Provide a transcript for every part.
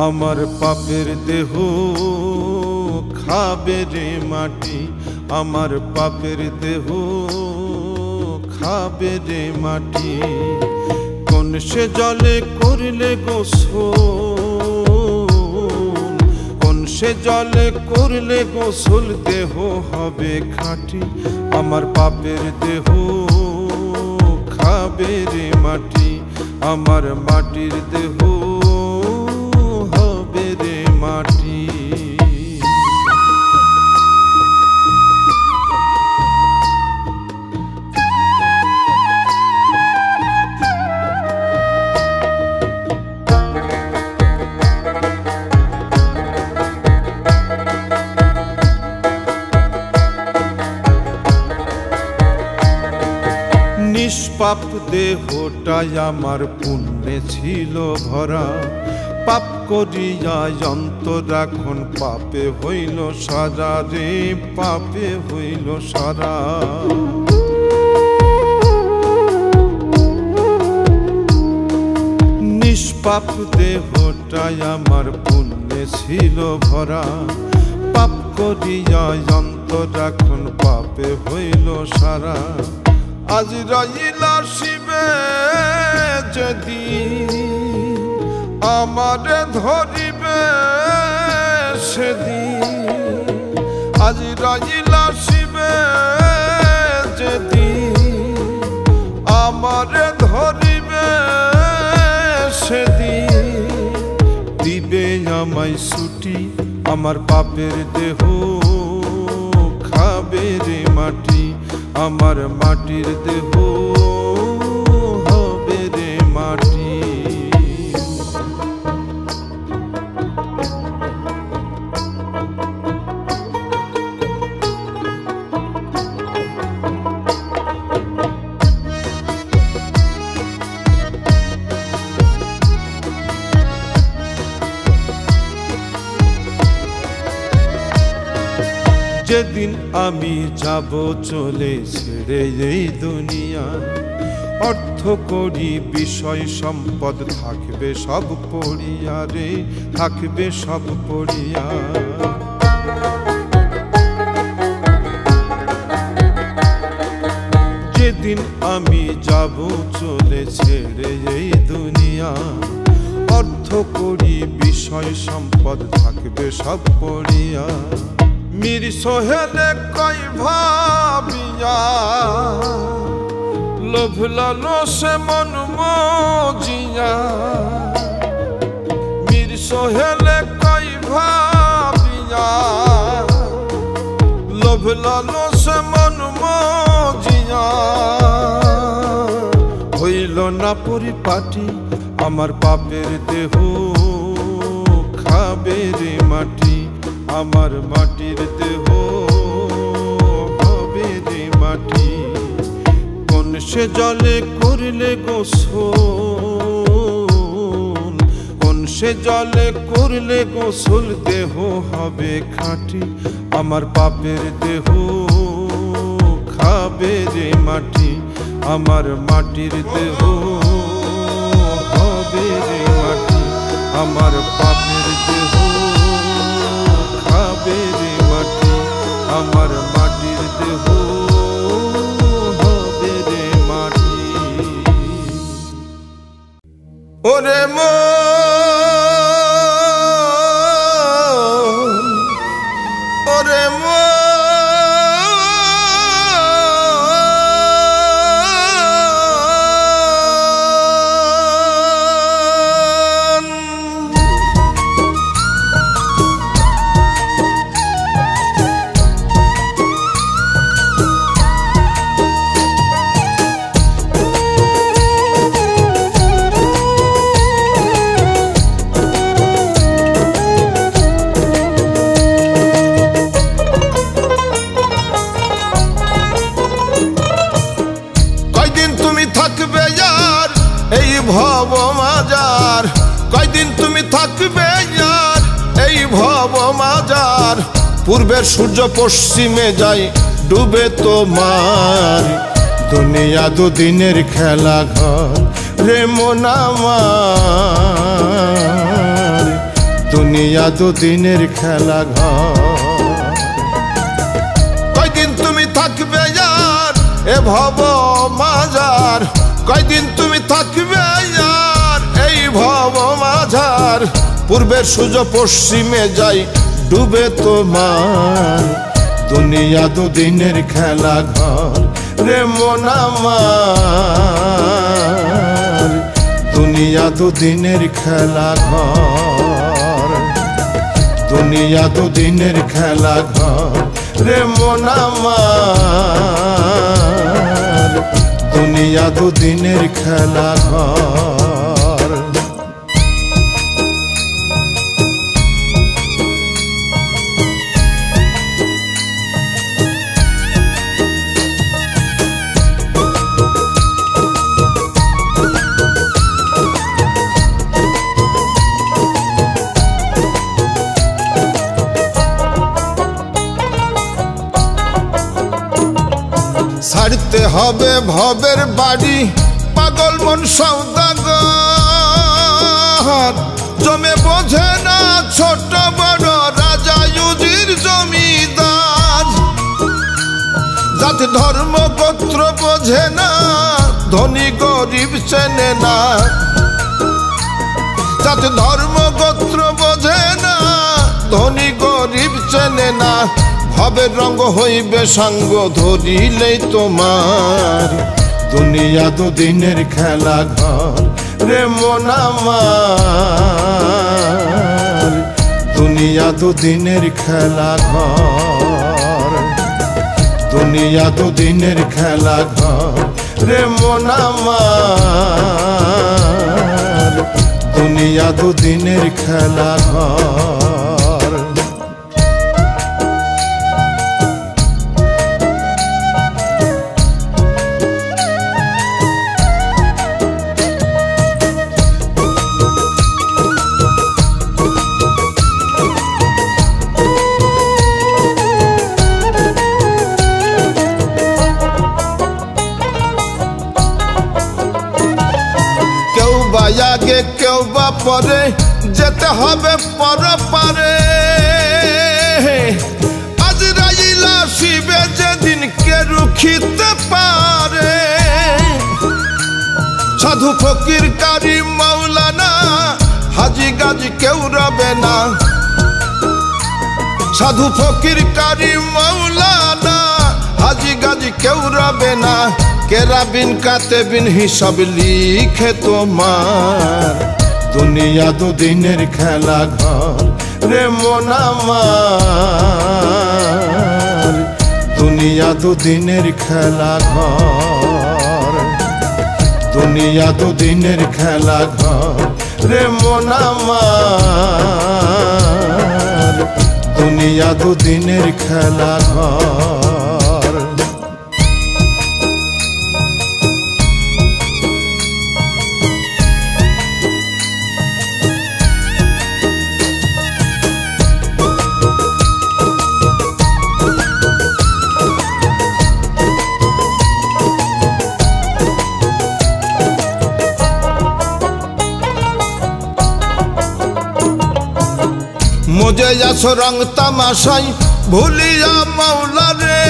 আমার পাপের দেহ খাবে রে মাটি, আমার পাপের দেহ খাবে রে মাটি। কোন সে জলে করলে গোসল, কোন সে জলে করলে গোসল, দেহ হবে খাঁটি। আমার পাপের দেহ খাবে রে মাটি, আমার মাটির দেহ হবে রে মাটি। নিষ্পাপ দেহটাই আমার পুণ্যে ছিল ভরা, পাপ করিয়া অন্তর এখন পাপে হইল সারা রে, পাপে হইল সারা। নিষ্পাপ দেহটাই আমার পুণ্যে ছিল ভরা, পাপ করিয়া অন্তর এখন পাপে হইল সারা। আজ রাইলা শিবে যদি আমারে ধরিবে সেদিন, আজ রাইলা শিবে যদি আমারে ধরিবে সেদিন, দিবে আমায় ছুটি। আমার পাপের দেহ খাবে রে মাটি, আমার মাটির দেহ হবে রে মাটি। যেদিন আমি যাব চলে ছেড়ে এই দুনিয়া, অর্থ করি বিষয় সম্পদ থাকবে সব পড়িয়া রে, থাকবে সব পড়িয়া। যেদিন আমি যাব চলে ছেড়ে এই দুনিয়া, অর্থ করি বিষয় সম্পদ থাকবে সব পড়িয়া। মীর সোহেলে কই ভাবিয়া লোভ লালসে মন মজিয়া, মীর সোহেলে কই ভাবিয়া লোভ লালসে মন মজিয়া, হইল না পরিপাটি। আমার পাপের দেহ খাবে রে মাটি, আমার মাটির দেহ হবে রে মাটি। কোন সে জলে করলে গোসল, কোন সে জলে করলে গোসল, দেহ হবে খাঁটি। আমার পাপের দেহ খাবে রে মাটি, আমার মাটির দেহ হবে রে মাটি, আমার পাপের দেহ খাবে রে মাটি, আমার মাটির দেহ হবে রে মাটি। ওরে মন, ওরে মন, পূর্বের সূর্য পশ্চিমে যায় ডুবে তোমার দুনিয়া দুদিনের খেলা ঘর রে মন আমার দুনিয়া দুদিনের খেলা ঘর কয়দিন তুমি থাকবে আর এ ভব মাঝার কয়দিন তুমি থাকবে আর এই ভব মাঝার পূর্বের সূর্য পশ্চিমে যায় ডুবে তোমার দুনিয়া দুদিনের খেলা ঘর রে মন আমার দুনিয়া দুদিনের খেলা ঘর দুনিয়া দুদিনের খেলা ঘর রে মন আমার দুনিয়া দুদিনের খেলা ঘর ছাড়তে হবে ভবের বাড়ি পাগল মন সওদাগর জমে বোঝে না ছোট বড় রাজা ইউজির জমিদার জাতি ধর্ম গোত্র বোঝে না ধনী গরিব চেনে না জাতি ধর্ম গোত্র বোঝে না ধনী গরিব চেনে না ভবের রঙ হইবে সাঙ্গ ধরিলেই তোমার দুনিয়া দুদিনের খেলা ঘর রে মন আমার দুনিয়া দুদিনের খেলা ঘর দুনিয়া দুদিনের খেলা ঘর রে মন আমার দুনিয়া দুদিনের খেলা ঘর আগে কেউ বা পরে যেতে হবে পরপারে আজরাইল আসিবে যেদিন কে রুখিতে পারে সাধু ফকির কারি মাওলানা হাজি গাজি কেউ রবে না সাধু ফকির কারি মাওলানা হাজি গাজি কেউ রবে না কেরাবিন কাতেবিন হিসাব লিখে তোমার দুনিয়া দুদিনের খেলা ঘর রে মন আমার দুনিয়া দুদিনের খেলা ঘর দুনিয়া দুদিনের খেলা ঘর রে মন আমার দুনিয়া দুদিনের খেলা ঘর मुझे आसो रंग तमाशाई भूलिया मौला रे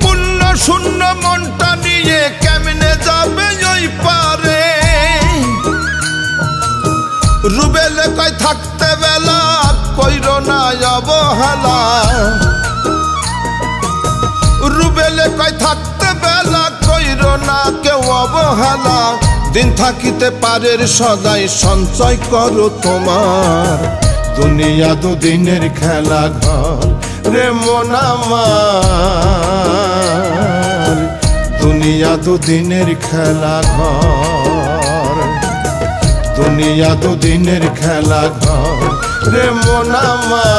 पुण्य शून्य मनटा निये केमने जाबे ओई पारे रुबेले कई थाकते बेला कइरो ना अवहेला रुबेले कई थाकते बेला कइरो ना केउ अवहेला दिन থাকিতে পারের সদাই সঞ্চয় করো তোমার দুনিয়া দুদিনের খেলা ঘর রে মন আমার দুনিয়া দুদিনের খেলা ঘর দুনিয়া দুদিনের খেলা ঘর রে মন আমার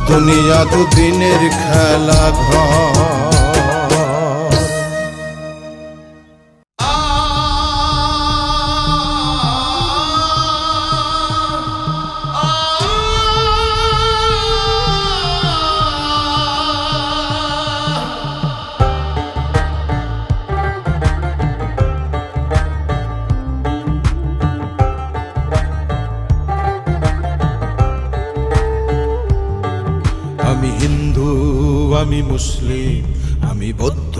দুনিয়া দুদিনের খেলা ঘর আমি মুসলিম, আমি বৌদ্ধ,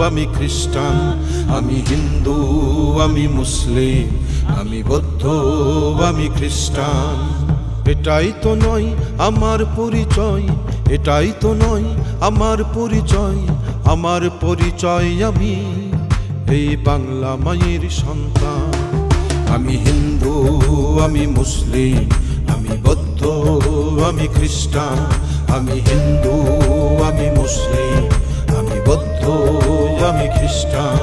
আমি খ্রিস্টান, আমি হিন্দু, আমি মুসলিম, আমি বৌদ্ধ, আমি খ্রিস্টান। এটাই তো নয় আমার পরিচয়, এটাই তো নয় আমার পরিচয়। আমার পরিচয় আমি এই বাংলা মায়ের সন্তান। আমি হিন্দু, আমি মুসলিম, আমি বৌদ্ধ, আমি খ্রিস্টান, আমি হিন্দু, আমি মুসলিম, আমি বৌদ্ধ, আমি খ্রিস্টান।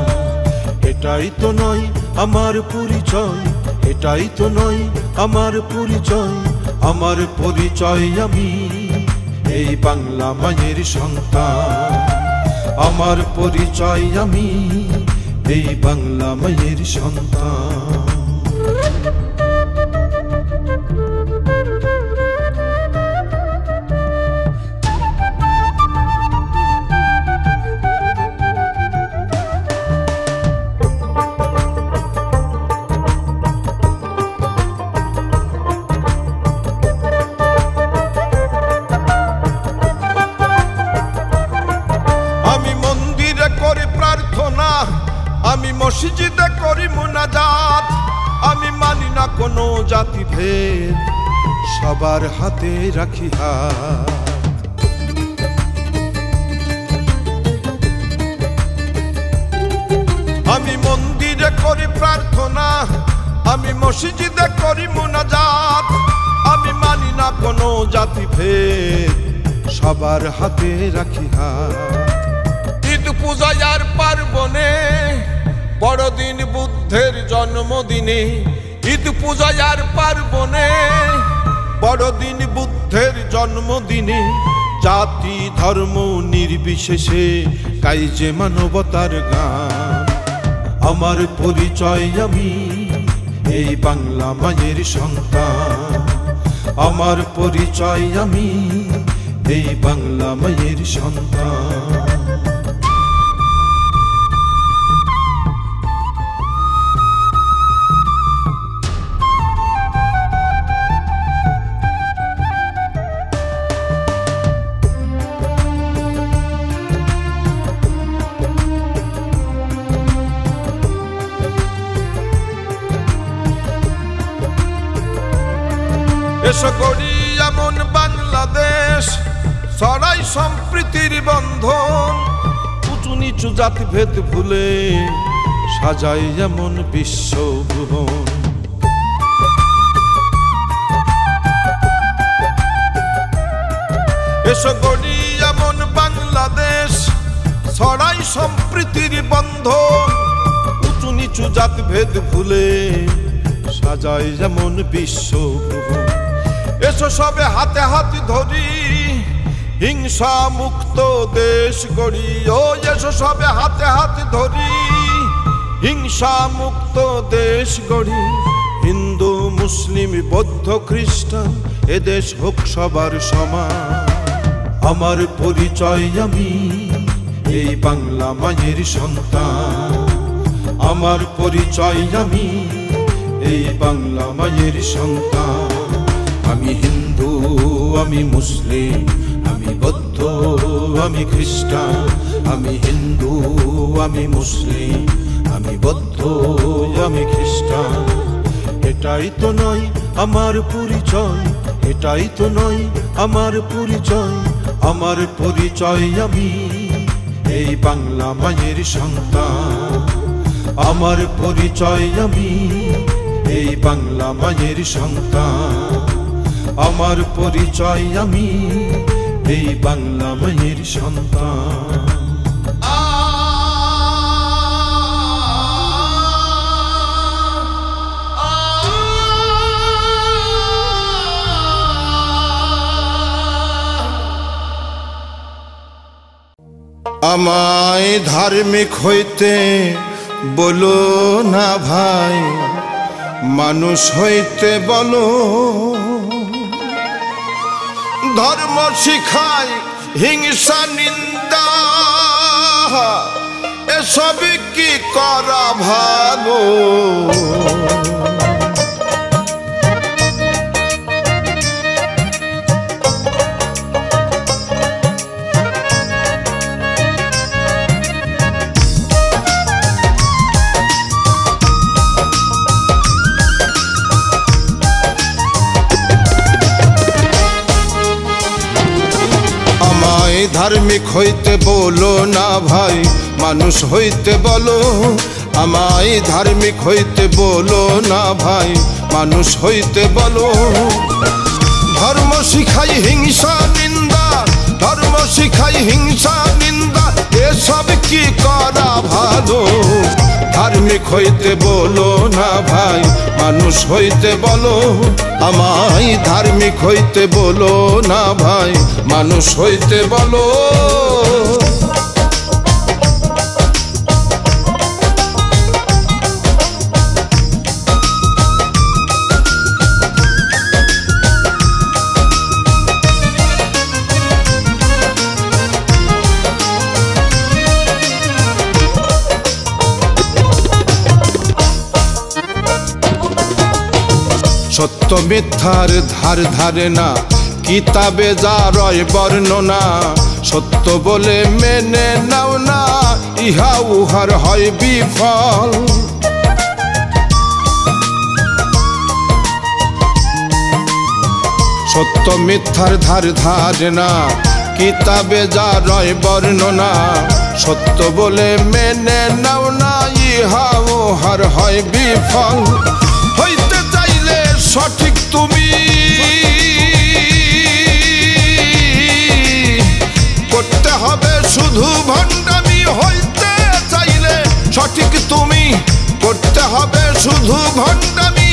এটাই তো নয় আমার পরিচয়, এটাই তো নয় আমার পরিচয়। আমার পরিচয় আমি এই বাংলা মায়ের সন্তান। আমার পরিচয় আমি এই বাংলা মায়ের সন্তান। আমি মসজিদে করি মুনাজাত, আমি মানি না কোনো জাতি ভেদ, সবার হাতে রাখি হাত। আমি মন্দিরে করি প্রার্থনা, আমি মসজিদে করি মুনাজাত, আমি মানি না কোনো জাতি ভেদ, সবার হাতে রাখি হাত। ঈদ পূজায় আর পার্বণে, বড়দিন বুদ্ধের জন্মদিনে, ঈদ পূজায় আর পার্বণে, বড়দিন বুদ্ধের জন্মদিনে, জাতি ধর্ম নির্বিশেষে গাই যে মানবতার গান। আমার পরিচয় আমি এই বাংলা মায়ের সন্তান। আমার পরিচয় আমি এই বাংলা মায়ের সন্তান। এসো গড়ি এমন বাংলাদেশ, ছড়াই সম্প্রীতির বন্ধন, উঁচু নিচু জাতিভেদ ভুলে সাজাই এমন বিশ্বভুবন। এসো গড়ি এমন বাংলাদেশ, ছড়াই সম্প্রীতির বন্ধন, উঁচু নিচু জাতিভেদ ভুলে সাজাই যেমন বিশ্বভুবন। এসো সবে হাতে হাত ধরি, হিংসা মুক্ত দেশ গড়ি। ও এসো সবে হাতে হাত ধরি, হিংসা মুক্ত দেশ গড়ি। হিন্দু মুসলিম বৌদ্ধ খ্রিস্টান, এদেশ হোক সবার সমান। আমার পরিচয় আমি এই বাংলা মায়ের সন্তান। আমার পরিচয় আমি এই বাংলা মায়ের সন্তান। আমি হিন্দু, আমি মুসলিম, আমি বৌদ্ধ, আমি খ্রিস্টান, আমি হিন্দু, আমি মুসলিম, আমি বৌদ্ধ, আমি খ্রিস্টান। এটাই তো নয় আমার পরিচয়, এটাই তো নয় আমার পরিচয়। আমার পরিচয় আমি এই বাংলা মায়ের সন্তান। আমার পরিচয় আমি এই বাংলা মায়ের সন্তান। আমার পরিচয় আমি এই বাংলা মায়ের সন্তান। আমায় ধার্মিক হইতে বলো না ভাই, মানুষ হইতে বলো। ধর্ম শিখায় হিংসা নিন্দা, এসব কি করা ভালো? ধার্মিক হইতে বলো না ভাই, মানুষ হইতে বলো। আমায় ধার্মিক হইতে বলো না ভাই, মানুষ হইতে বলো। ধর্ম শিখাই হিংসা নিন্দা, ধর্ম শিখাই হিংসা নিন্দা, এসব কি করা ভালো? ধার্মিক হইতে বলো না ভাই, মানুষ হইতে বলো। আমায় ধার্মিক হইতে বলো না ভাই, মানুষ হইতে বলো। সত্য মিথ্যার ধার ধারে না, কিতাবে যা রয় বর্ণনা। সত্য বলে মেনে নাও না, ইহা উহার হয় বিফল। সত্য মিথ্যার ধার ধারে না, কিতাবে যা রয় বর্ণনা। সত্য বলে মেনে নাও না, ইহা উহার হয় বিফল। হইতে চাইলে সঠিক তুমি, করতে হবে শুধু ভণ্ডামি। হইতে চাইলে সঠিক তুমি, করতে হবে শুধু ভণ্ডামি।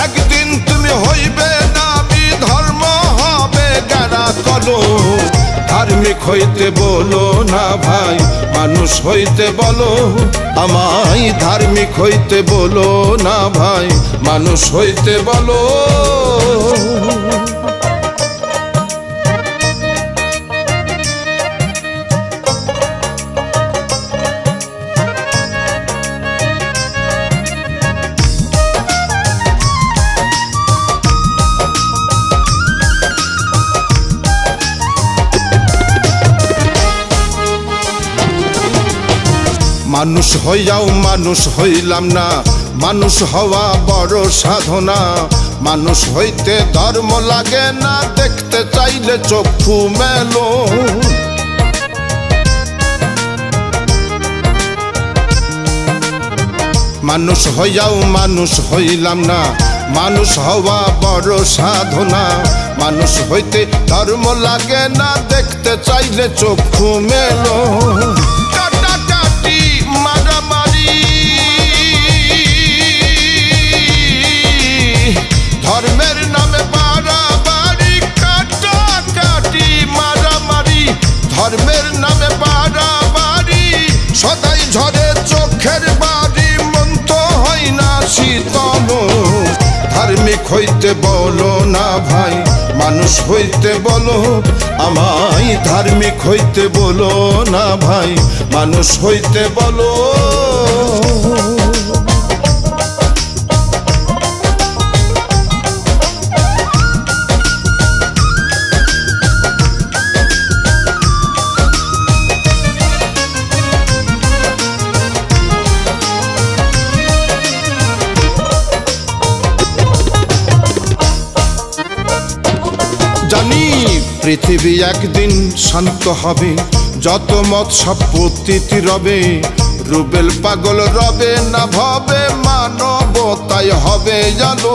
একদিন তুমি হইবে না বিধর্ম, হবে গাড়া কলো। ধার্মিক হইতে বলো না ভাই, মানুষ হইতে বলো। আমায় ধার্মিক হইতে বলো না ভাই, মানুষ হইতে বলো। মানুষ হইয়াও মানুষ হইলাম না, মানুষ হওয়া বড় সাধনা। মানুষ হইতে ধর্ম লাগে না, দেখতে চাইলে চক্ষু মেলো। মানুষ হইয়াও মানুষ হইলাম না, মানুষ হওয়া বড় সাধনা। মানুষ হইতে ধর্ম লাগে না, দেখতে চাইলে চক্ষু মেলো। ধর্মের নামে বাড়াবাড়ি, কাটাকাটি মারামারি। ধর্মের নামে বাড়াবাড়ি, সদাই ঝরে চোখের বাড়ি। মন তো হয় না শীতল। ধার্মিক হইতে বলো না ভাই, মানুষ হইতে বলো। আমায় ধার্মিক হইতে বলো না ভাই, মানুষ হইতে বলো। জানি পৃথিবী একদিন শান্ত হবে, যত মত সব পতিত রবে। রুবেল পাগল রবে না ভবে, মানবতাই হবে জানো।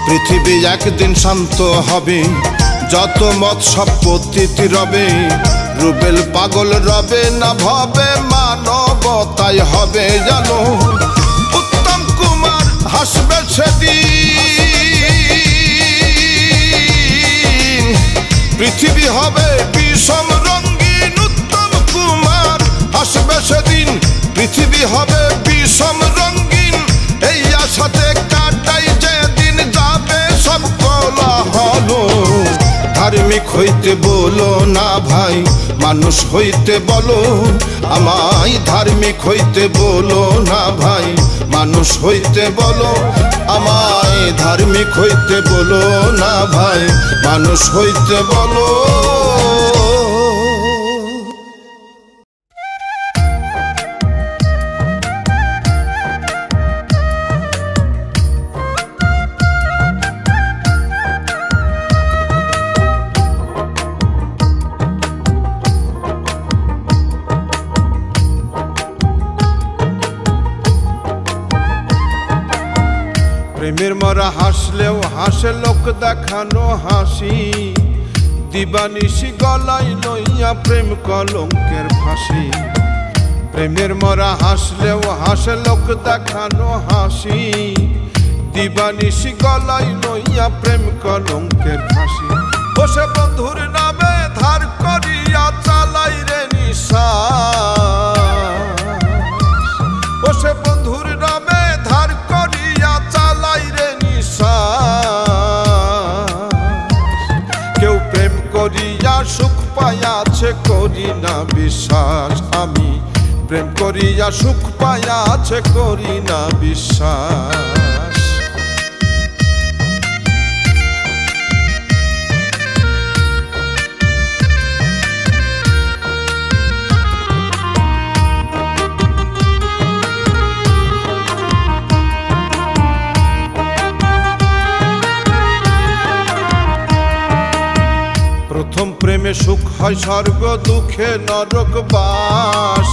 পৃথিবী একদিন শান্ত হবে, যত মত সব পতিত রবে। রুবেল পাগল রবে না ভবে, মানবতাই হবে জানো। হাসবে সেদিন, পৃথিবী হবে বিষম রঙ্গিন। উত্তম কুমার হাসবে সেদিন, পৃথিবী হবে বিষম রঙ্গিন। এই আশাতে কাটাই যেদিন, যাবে সব কোলাহল। ধার্মিক হইতে বলো না ভাই, মানুষ হইতে বলো। আমায় ধার্মিক হইতে বলো না ভাই, মানুষ হইতে বলো। আমায় ধার্মিক হইতে বলো না ভাই, মানুষ হইতে বলো। প্রেমের মরা হাসলেও হাসে লোক দেখানো হাসি, দিবানিশি গলায় লইয়া প্রেম কলঙ্কের ফাঁসি। প্রেমের মরা হাসলেও হাসে লোক দেখানো হাসি, দিবানিশি গলায় লইয়া প্রেম কলঙ্কের ফাঁসি। বসে বন্ধুর নামে ধার করিয়া চালাই রে নিঃশ্বাস, বসে বন্ধুর নামে ধার করিয়া চালাই রে নিঃশ্বাস। কেউ প্রেম করিয়া সুখ পাইয়াছে করি না বিশ্বাস, আমি প্রেম করিয়া সুখ পাইয়াছে করি না বিশ্বাস। প্রথম প্রেমে সুখ হয় স্বর্গ, দুঃখে নরক বাস।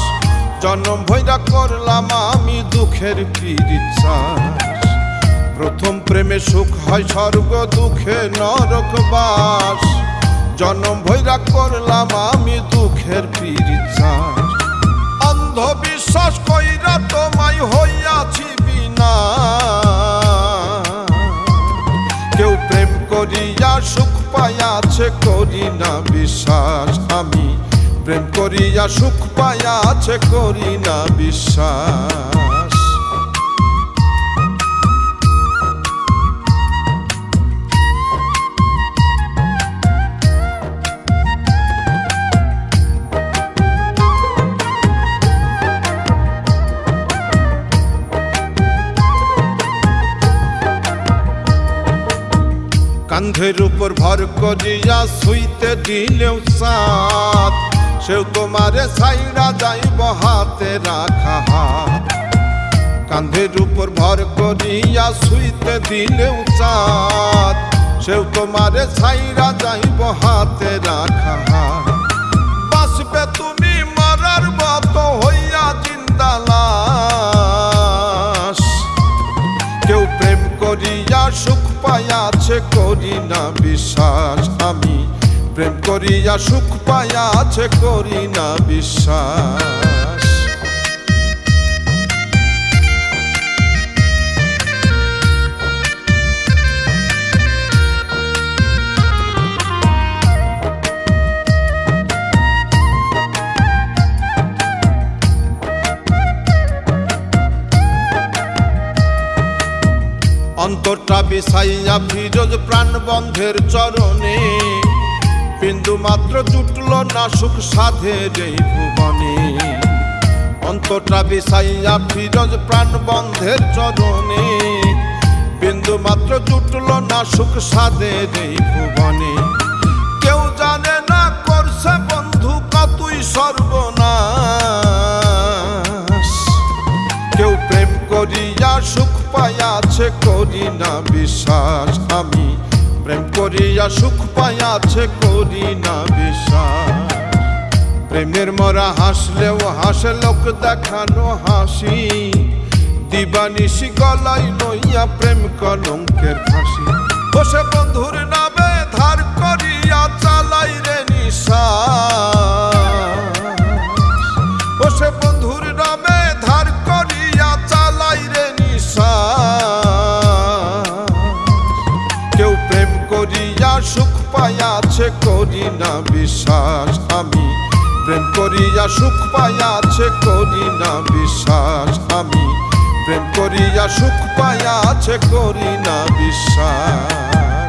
জনম ভৈরা করলাম আমি দুঃখের পিরিচাস। প্রথম প্রেমে সুখ হয় স্বর্গ, দুঃখে নরক বাস। জনম ভৈরা করলাম আমি দুঃখের পিরিচাস। অন্ধবিশ্বাস কইরা তোমায় হইয়াছি বিনা, কেউ প্রেম করিয়া সুখ পাইয়াছে করি না বিশ্বাস, আমি প্রেম করিয়া সুখ পাইয়াছে করি না বিশ্বাস। কান্ধের উপর ভর করিয়া শুইতে দিলেও সাথ, সেও তোমারে ছাইড়া যাইব হাতে রাখা হাত। কান্ধের উপর ভর করিয়া শুইতে দিলেও সাথ, সেও তোমারে ছাইড়া যাইব হাতে রাখা হাত। বাঁচবে তুমি মরার মতো হইয়া জিন্দা লাশ, কেউ প্রেম করিয়া সুখ পাইয়াছে করি না বিশ্বাস, আমি প্রেম করিয়া সুখ পাইয়াছে করি না বিশ্বাস। অন্তরটা বিছাইয়া ফিরোজ প্রাণবন্ধের চরণে, বিন্দু মাত্র জুটল না সুখ সাধের এই ভুবনে। অন্তরটা বিছাইয়া ফিরোজ প্রাণবন্ধের চরণে, বিন্দু মাত্র জুটল না সুখ সাধের এই ভুবনে। কেউ জানে না করছে বন্ধু কতই সর্বনাশ, কেউ প্রেম করিয়া সুখ পাইয়াছে করি না বিশ্বাস, আমি প্রেম করিয়া সুখ পাইয়াছে করি না বিশ্বাস। প্রেমের মরা হাসলেও হাসে লোক দেখানো হাসি, দিবানিশি গলায় লইয়া প্রেম কলঙ্কের ফাঁসি। বসে বন্ধুর নামে ধার করিয়া চালাই রে নিঃশ্বাস, বসে বন্ধুর নামে ধার করিয়া চালাই রে নিঃশ্বাস। কেউ প্রেম করিয়া সুখ পাইয়াছে করি না বিশ্বাস, আমি প্রেম করিয়া সুখ পাইয়াছে করি না বিশ্বাস, আমি প্রেম করিয়া সুখ পাইয়াছে করি না বিশ্বাস।